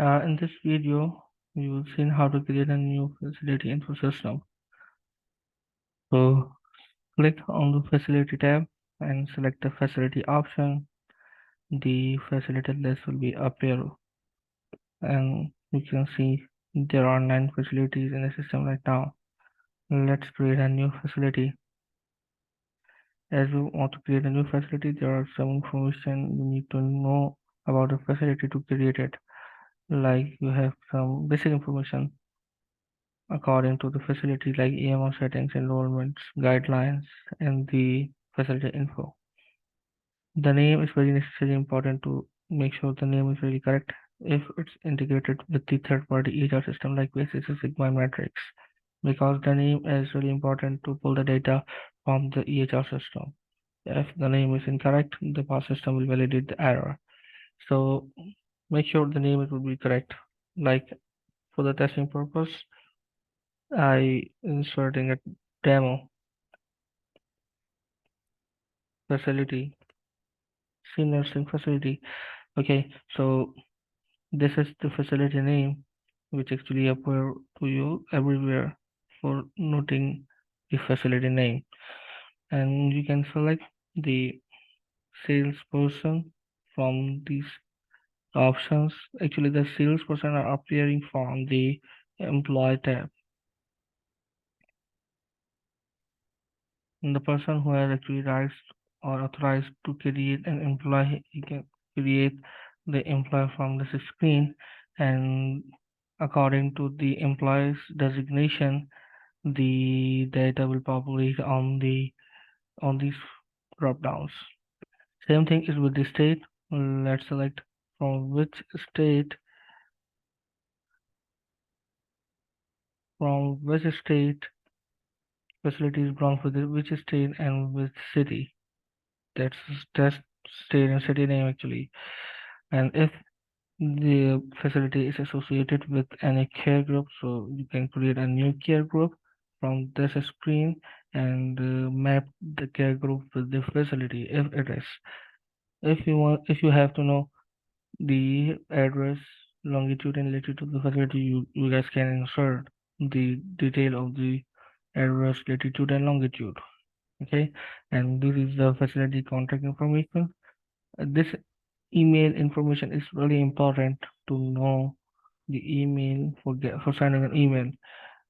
In this video, you will see how to create a new facility info system. So click on the facility tab and select the facility option. The facility list will be appear, and you can see there are 9 facilities in the system right now. Let's create a new facility. As you want to create a new facility, there are some information you need to know about the facility to create it. Like you have some basic information according to the facility like EMO settings, enrollments, guidelines, and the facility info. The name is very necessarily important to make sure the name is really correct if it's integrated with the third-party EHR system like Basis, Sigma, and Matrix, because the name is really important to pull the data from the EHR system. If the name is incorrect, the PAS system will validate the error. So make sure the name will be correct. Like for the testing purpose, I inserting a demo facility, senior nursing facility. Okay, so this is the facility name which actually appear to you everywhere for noting the facility name. And you can select the salesperson from these options. Actually, the salesperson are appearing from the employee tab. And the person who has actually rights or authorized to create an employee, he can create the employee from this screen, and according to the employee's designation, the data will populate on these drop downs. Same thing is with the state. Let's select state from which state facilities belong to which state and which city. That's that's state and city name actually. And if the facility is associated with any care group, so you can create a new care group from this screen and map the care group with the facility if it is. If you have to know the address, longitude, and latitude of the facility, you guys can insert the detail of the address, latitude, and longitude. Okay, and this is the facility contact information. This email information is really important to know the email for sending an email.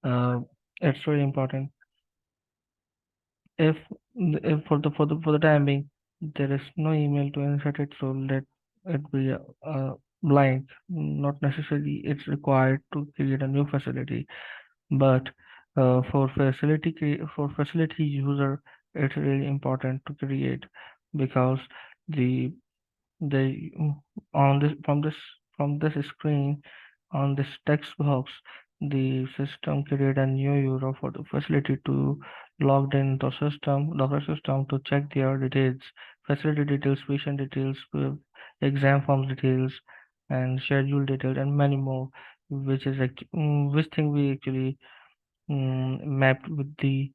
Uh, it's very important. If if for the time being there is no email to insert it, so let it be blank. Not necessarily it's required to create a new facility, but for facility user, it's really important to create because the they on this from this screen on this text box, the system create a new user for the facility to log in the system docker system to check their details, facility details, patient details, exam form details, and schedule details, and many more, which thing we actually mapped with the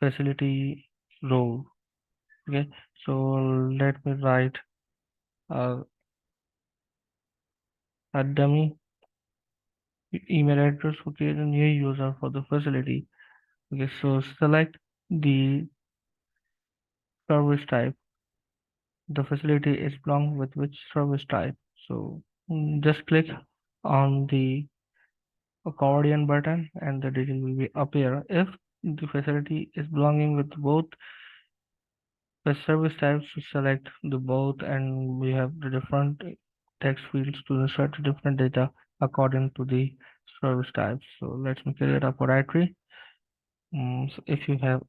facility role. Okay, so let me write uh, a dummy email address for create a new user for the facility. Okay, so select the service type. The facility is belong with which service type. So just click on the accordion button and the detail will be appear. If the facility is belonging with both the service types, select the both, and we have the different text fields to insert different data according to the service types. So let me create a directory. So if you have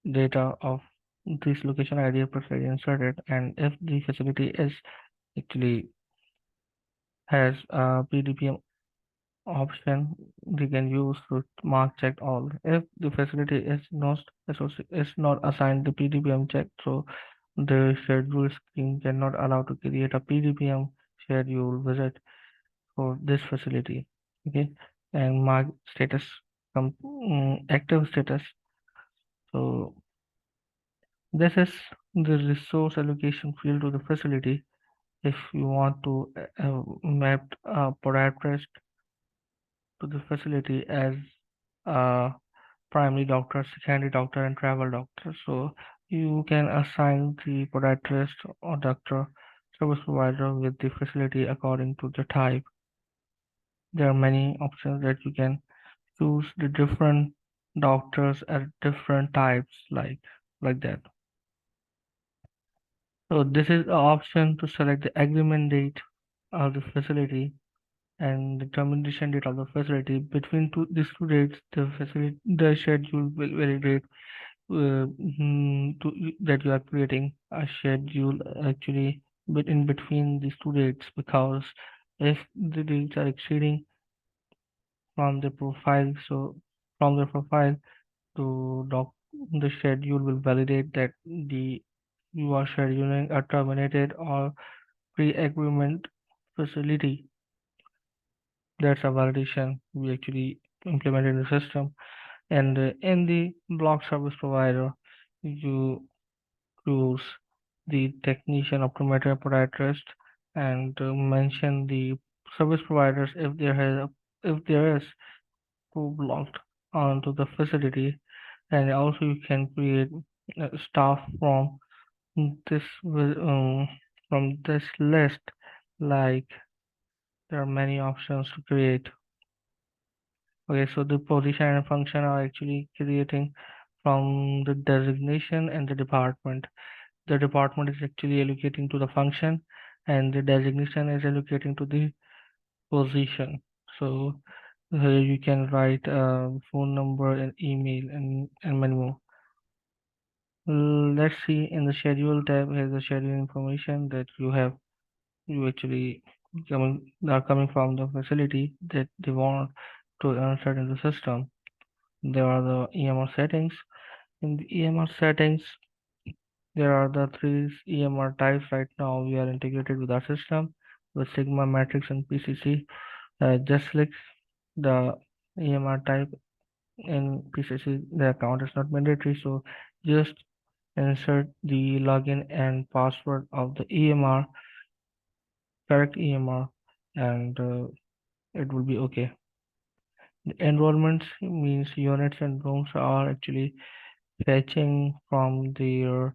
data of this location ID preferred inserted, and if the facility is actually has a PDPM option, we can use to mark checked all. If the facility is not assigned the PDPM check, so the schedule screen cannot allow to create a PDPM schedule visit for this facility. Okay, and mark status active status. So this is the resource allocation field to the facility. If you want to map a podiatrist to the facility as a primary doctor, secondary doctor, and travel doctor, so you can assign the podiatrist or doctor service provider with the facility according to the type. There are many options that you can choose the different doctors at different types, like that. So this is the option to select the agreement date of the facility and the termination date of the facility. Between these two dates, the schedule will validate that you are creating a schedule actually in between these two dates, because if the dates are exceeding from the profile, so from the profile to doc, the schedule will validate that the you are scheduling a terminated or pre-agreement facility. That's a validation we actually implemented in the system. And in the block service provider, you choose the technician, optometer, podiatrist, and mention the service providers if there is two blocked onto the facility. And also you can create staff this from this list. Like there are many options to create. Okay, so the position and function are actually creating from the designation and the department. The department is actually allocating to the function, and the designation is allocating to the position. So you can write a phone number and email and many more. Let's see in the schedule tab. Here's the schedule information that you actually are coming from the facility that they want to insert in the system. There are the EMR settings. In the EMR settings, there are the three EMR types. Right now we are integrated with our system with Sigma, Matrix, and PCC. Just select the EMR type. In PCC, the account is not mandatory, so just insert the login and password of the EMR, correct EMR, and it will be okay. The enrollments means units and rooms are actually fetching from their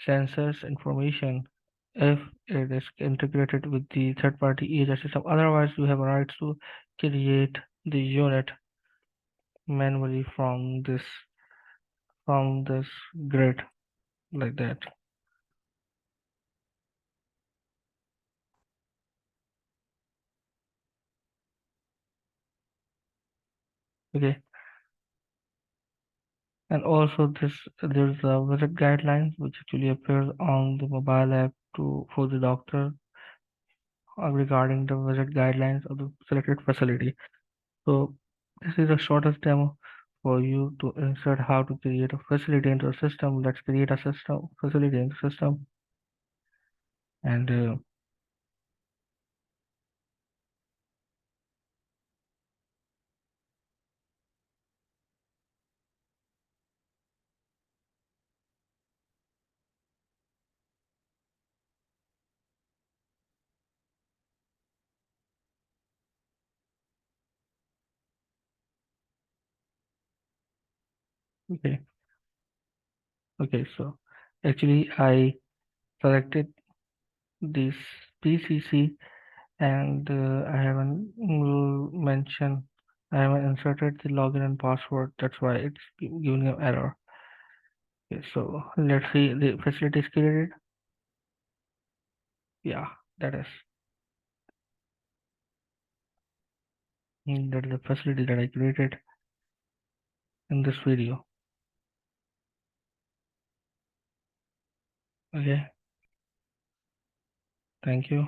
census information if it is integrated with the third-party EHR system. Otherwise, you have a right to create the unit manually from this grid, like that. Okay, and also there's a visit guidelines which actually appears on the mobile app to for the doctor regarding the visit guidelines of the selected facility. So this is the shortest demo for you to insert how to create a facility into a system. Let's create a system facility in the system. And okay, okay. So actually, I selected this PCC, and I haven't mentioned. I haven't inserted the login and password. That's why it's giving an error. Okay, so let's see the facility is created. Yeah, that is that is the facility that I created in this video. Okay, thank you.